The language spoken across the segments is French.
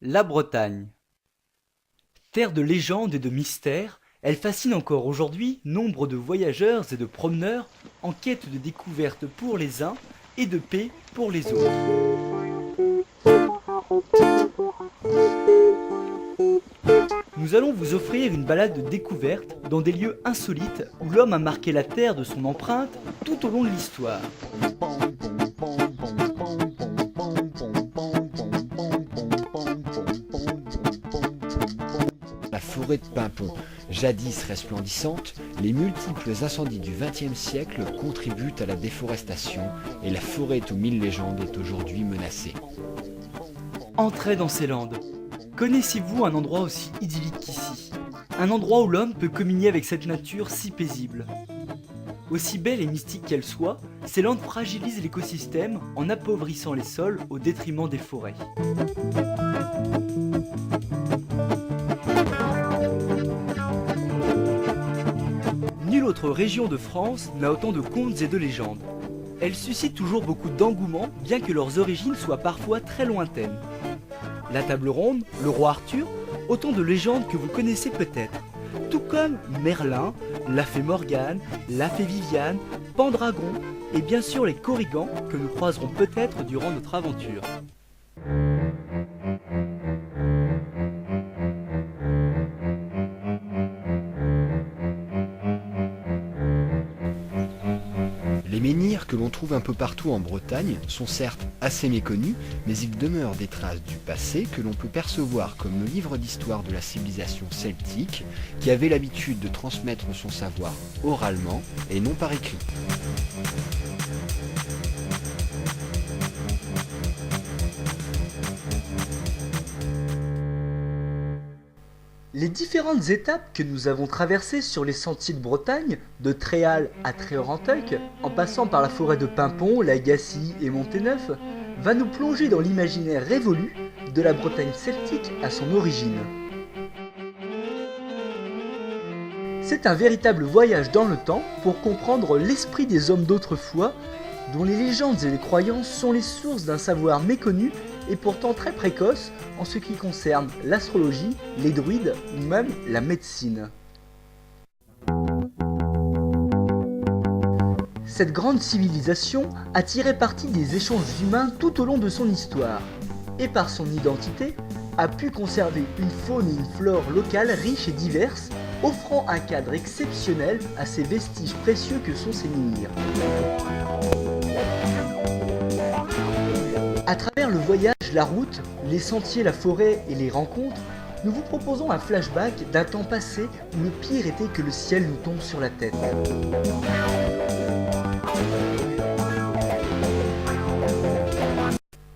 La Bretagne. Terre de légendes et de mystères, elle fascine encore aujourd'hui nombre de voyageurs et de promeneurs en quête de découvertes pour les uns et de paix pour les autres. Nous allons vous offrir une balade de découverte dans des lieux insolites où l'homme a marqué la terre de son empreinte tout au long de l'histoire. La forêt de Paimpont, jadis resplendissante, les multiples incendies du XXe siècle contribuent à la déforestation et la forêt aux mille légendes est aujourd'hui menacée. Entrez dans ces landes. Connaissez-vous un endroit aussi idyllique qu'ici? Un endroit où l'homme peut communier avec cette nature si paisible. Aussi belle et mystique qu'elle soit, ces landes fragilisent l'écosystème en appauvrissant les sols au détriment des forêts. Nulle autre région de France n'a autant de contes et de légendes. Elles suscitent toujours beaucoup d'engouement, bien que leurs origines soient parfois très lointaines. La Table Ronde, le roi Arthur, autant de légendes que vous connaissez peut-être. Tout comme Merlin, la fée Morgane, la fée Viviane, Pendragon et bien sûr les Corrigans que nous croiserons peut-être durant notre aventure. Les menhirs que l'on trouve un peu partout en Bretagne sont certes assez méconnus, mais ils demeurent des traces du passé que l'on peut percevoir comme le livre d'histoire de la civilisation celtique qui avait l'habitude de transmettre son savoir oralement et non par écrit. Les différentes étapes que nous avons traversées sur les sentiers de Bretagne, de Tréal à Tréorenteuil, en passant par la forêt de Paimpont, la Gassie et Monténeuf, va nous plonger dans l'imaginaire révolu de la Bretagne celtique à son origine. C'est un véritable voyage dans le temps pour comprendre l'esprit des hommes d'autrefois, dont les légendes et les croyances sont les sources d'un savoir méconnu et pourtant très précoce en ce qui concerne l'astrologie, les druides ou même la médecine. Cette grande civilisation a tiré parti des échanges humains tout au long de son histoire, et par son identité, a pu conserver une faune et une flore locales riches et diverses, offrant un cadre exceptionnel à ces vestiges précieux que sont ces menhirs. À travers le voyage, la route, les sentiers, la forêt et les rencontres, nous vous proposons un flashback d'un temps passé où le pire était que le ciel nous tombe sur la tête.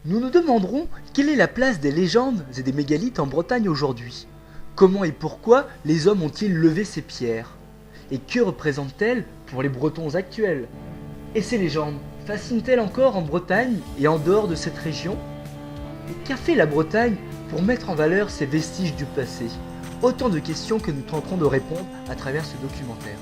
Nous nous demanderons quelle est la place des légendes et des mégalithes en Bretagne aujourd'hui. Comment et pourquoi les hommes ont-ils levé ces pierres? Et que représentent-elles pour les Bretons actuels? Et ces légendes fascinent-elles encore en Bretagne et en dehors de cette région? Et qu'a fait la Bretagne pour mettre en valeur ces vestiges du passé? Autant de questions que nous tenterons de répondre à travers ce documentaire.